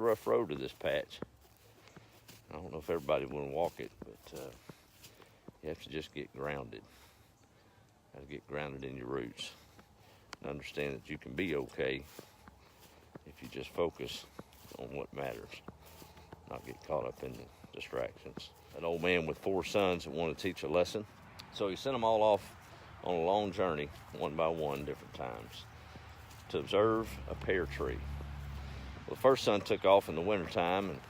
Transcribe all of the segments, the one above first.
a rough road to this patch. I don't know if everybody will walk it, but you have to just get grounded. Got to get grounded in your roots and understand that you can be okay if you just focus on what matters, not get caught up in the distractions. An old man with 4 sons that wanted to teach a lesson, so he sent them all off on a long journey, one by one, different times, to observe a pear tree. Well, the first son took off in the wintertime, and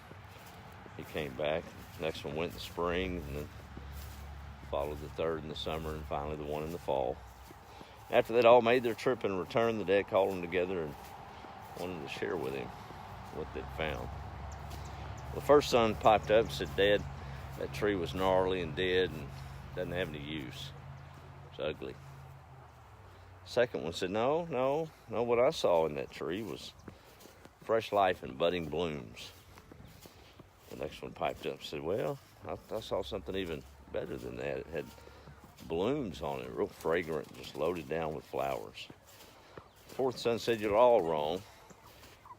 he came back. The next one went in the spring, and then followed the third in the summer, and finally the one in the fall. After they'd all made their trip and returned, the dad called them together and wanted to share with him what they'd found. Well, the first son piped up and said, "Dad, that tree was gnarly and dead and doesn't have any use. It's ugly." The second one said, No, what I saw in that tree was fresh life and budding blooms. The next one piped up and said, "Well, I saw something even better than that. It had blooms on it, real fragrant, just loaded down with flowers." The fourth son said, "You're all wrong.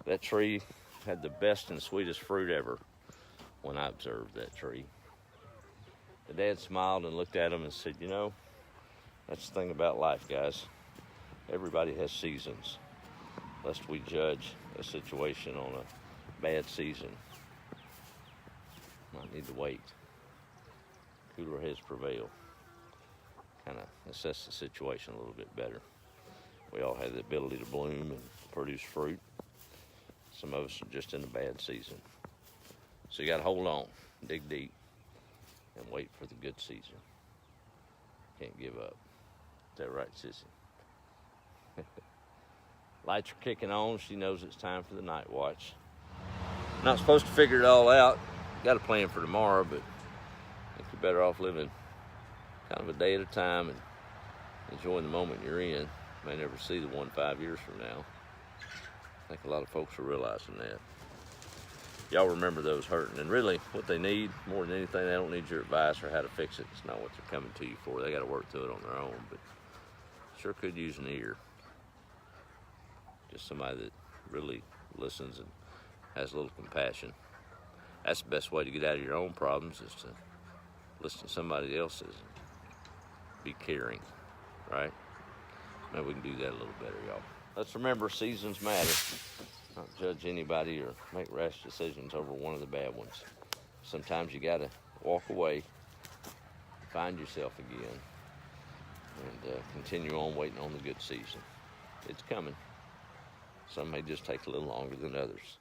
That tree had the best and sweetest fruit ever when I observed that tree." The dad smiled and looked at him and said, That's the thing about life, guys. Everybody has seasons. Lest we judge a situation on a bad season. Might need to wait. Cooler heads prevail. Kind of assess the situation a little bit better. We all have the ability to bloom and produce fruit. Some of us are just in a bad season. So you got to hold on, dig deep, and wait for the good season. Can't give up. Is that right, Sissy? Lights are kicking on. She knows it's time for the night watch. Not supposed to figure it all out. Got a plan for tomorrow, but I think you're better off living kind of a day at a time and enjoying the moment you're in. May never see the one 5 years from now. I think a lot of folks are realizing that. Y'all remember those hurting, and really what they need more than anything, they don't need your advice or how to fix it. It's not what they're coming to you for. They got to work through it on their own, but sure could use an ear. Just somebody that really listens and has a little compassion. That's the best way to get out of your own problems, is to listen to somebody else's and be caring, right? Maybe we can do that a little better, y'all. Let's remember, seasons matter. Not judge anybody or make rash decisions over one of the bad ones. Sometimes you gotta walk away, find yourself again, and continue on waiting on the good season. It's coming. Some may just take a little longer than others.